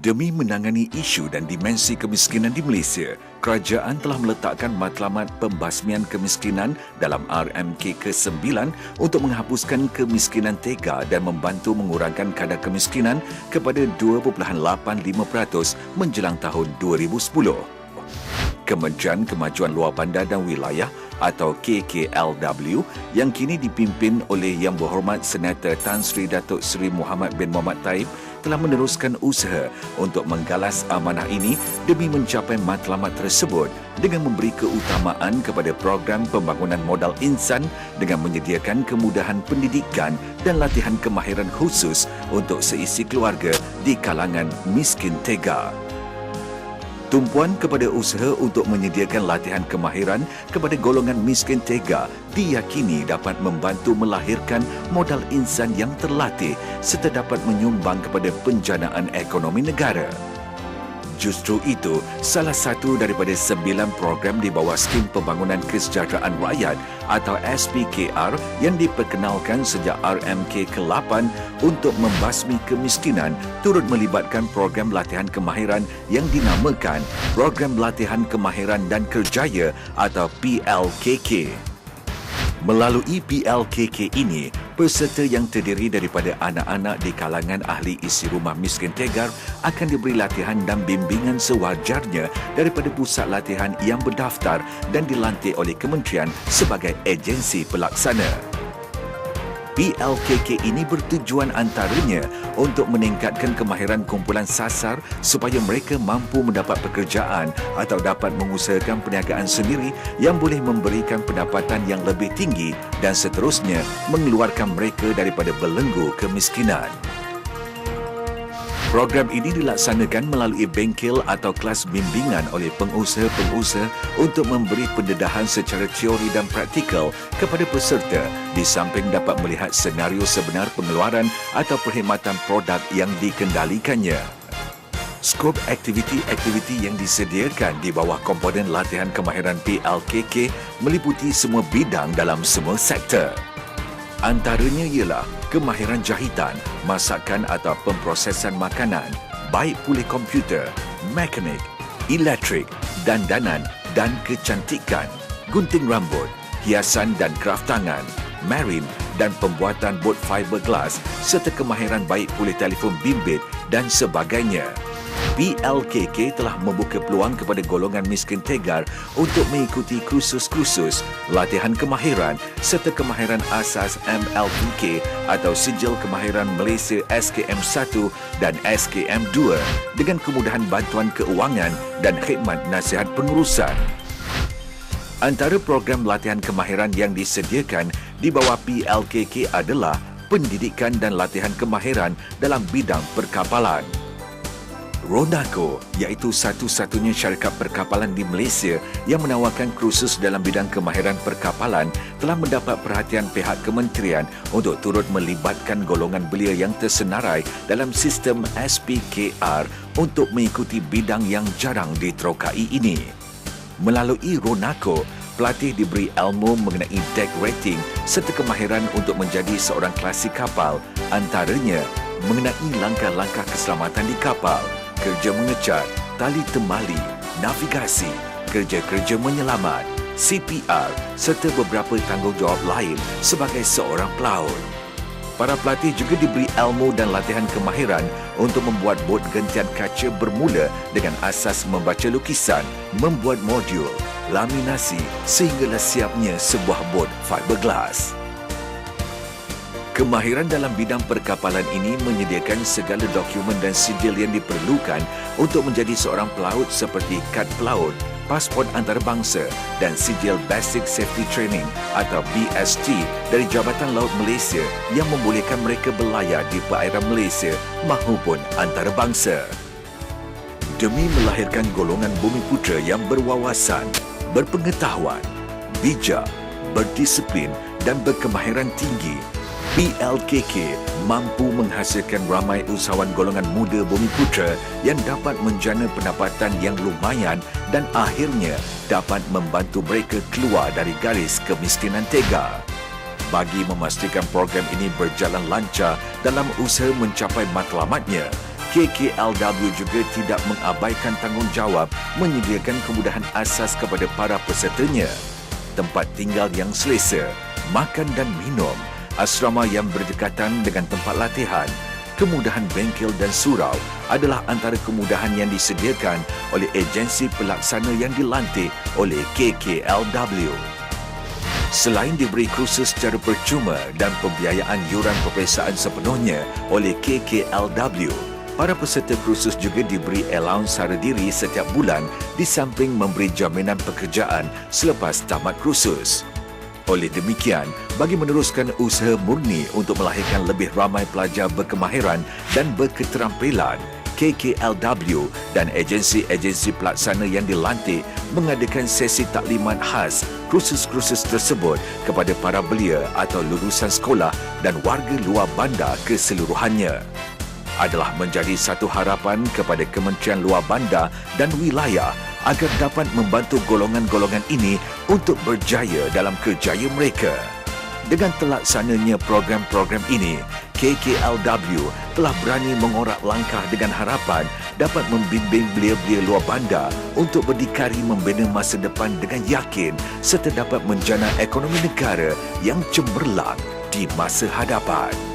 Demi menangani isu dan dimensi kemiskinan di Malaysia, kerajaan telah meletakkan matlamat pembasmian kemiskinan dalam RMK ke-9 untuk menghapuskan kemiskinan tega dan membantu mengurangkan kadar kemiskinan kepada 2.85% menjelang tahun 2010. Kementerian Kemajuan Luar Bandar dan Wilayah atau KKLW yang kini dipimpin oleh Yang Berhormat Senator Tan Sri Datuk Seri Muhammad bin Muhammad Taib telah meneruskan usaha untuk menggalas amanah ini demi mencapai matlamat tersebut dengan memberi keutamaan kepada program pembangunan modal insan dengan menyediakan kemudahan pendidikan dan latihan kemahiran khusus untuk seisi keluarga di kalangan miskin tega. Tumpuan kepada usaha untuk menyediakan latihan kemahiran kepada golongan miskin tega diyakini dapat membantu melahirkan modal insan yang terlatih serta dapat menyumbang kepada penjanaan ekonomi negara. Justru itu, salah satu daripada 9 program di bawah Skim Pembangunan Kesejahteraan Rakyat atau SPKR yang diperkenalkan sejak RMK ke-8 untuk membasmi kemiskinan turut melibatkan program latihan kemahiran yang dinamakan Program Latihan Kemahiran dan Kerjaya atau PLKK. Melalui PLKK ini, peserta yang terdiri daripada anak-anak di kalangan ahli isi rumah miskin tegar akan diberi latihan dan bimbingan sewajarnya daripada pusat latihan yang berdaftar dan dilantik oleh kementerian sebagai agensi pelaksana. PLKK ini bertujuan antaranya untuk meningkatkan kemahiran kumpulan sasar supaya mereka mampu mendapat pekerjaan atau dapat mengusahakan perniagaan sendiri yang boleh memberikan pendapatan yang lebih tinggi dan seterusnya mengeluarkan mereka daripada belenggu kemiskinan. Program ini dilaksanakan melalui bengkel atau kelas bimbingan oleh pengusaha-pengusaha untuk memberi pendedahan secara teori dan praktikal kepada peserta di samping dapat melihat senario sebenar pengeluaran atau perkhidmatan produk yang dikendalikannya. Skop aktiviti-aktiviti yang disediakan di bawah komponen latihan kemahiran PLKK meliputi semua bidang dalam semua sektor. Antaranya ialah kemahiran jahitan, masakan atau pemprosesan makanan, baik pulih komputer, mekanik, elektrik, dandanan dan kecantikan, gunting rambut, hiasan dan kraft tangan, marine dan pembuatan bot fiberglass serta kemahiran baik pulih telefon bimbit dan sebagainya. PLKK telah membuka peluang kepada golongan miskin tegar untuk mengikuti kursus-kursus, latihan kemahiran serta kemahiran asas MLPK atau Sijil Kemahiran Malaysia SKM1 dan SKM2 dengan kemudahan bantuan keuangan dan khidmat nasihat pengurusan. Antara program latihan kemahiran yang disediakan di bawah PLKK adalah pendidikan dan latihan kemahiran dalam bidang perkapalan. Ronaco, iaitu satu-satunya syarikat perkapalan di Malaysia yang menawarkan kursus dalam bidang kemahiran perkapalan, telah mendapat perhatian pihak kementerian untuk turut melibatkan golongan belia yang tersenarai dalam sistem SPKR untuk mengikuti bidang yang jarang diterokai ini. Melalui Ronaco, pelatih diberi ilmu mengenai deck rating serta kemahiran untuk menjadi seorang klasik kapal, antaranya mengenai langkah-langkah keselamatan di kapal, kerja mengecat, tali temali, navigasi, kerja-kerja menyelamat, CPR serta beberapa tanggungjawab lain sebagai seorang pelaut. Para pelatih juga diberi ilmu dan latihan kemahiran untuk membuat bot gentian kaca bermula dengan asas membaca lukisan, membuat modul, laminasi sehinggalah siapnya sebuah bot fiberglass. Kemahiran dalam bidang perkapalan ini menyediakan segala dokumen dan sijil yang diperlukan untuk menjadi seorang pelaut seperti kad pelaut, pasport antarabangsa dan sijil Basic Safety Training atau BST dari Jabatan Laut Malaysia yang membolehkan mereka berlayar di perairan Malaysia mahupun antarabangsa. Demi melahirkan golongan bumiputera yang berwawasan, berpengetahuan, bijak, berdisiplin dan berkemahiran tinggi, PLKK mampu menghasilkan ramai usahawan golongan muda Bumiputera yang dapat menjana pendapatan yang lumayan dan akhirnya dapat membantu mereka keluar dari garis kemiskinan tega. Bagi memastikan program ini berjalan lancar dalam usaha mencapai matlamatnya, KKLW juga tidak mengabaikan tanggungjawab menyediakan kemudahan asas kepada para pesertanya. Tempat tinggal yang selesa, makan dan minum, asrama yang berdekatan dengan tempat latihan, kemudahan bengkel dan surau adalah antara kemudahan yang disediakan oleh agensi pelaksana yang dilantik oleh KKLW. Selain diberi kursus secara percuma dan pembiayaan yuran peperiksaan sepenuhnya oleh KKLW, para peserta kursus juga diberi allowance sara diri setiap bulan di samping memberi jaminan pekerjaan selepas tamat kursus. Oleh demikian, bagi meneruskan usaha murni untuk melahirkan lebih ramai pelajar berkemahiran dan berketerampilan, KKLW dan agensi-agensi pelaksana yang dilantik mengadakan sesi taklimat khas kursus-kursus tersebut kepada para belia atau lulusan sekolah dan warga luar bandar keseluruhannya. Adalah menjadi satu harapan kepada Kementerian Luar Bandar dan Wilayah agar dapat membantu golongan-golongan ini untuk berjaya dalam kerjaya mereka. Dengan terlaksananya program-program ini, KKLW telah berani mengorak langkah dengan harapan dapat membimbing belia-belia luar bandar untuk berdikari membina masa depan dengan yakin serta dapat menjana ekonomi negara yang cemerlang di masa hadapan.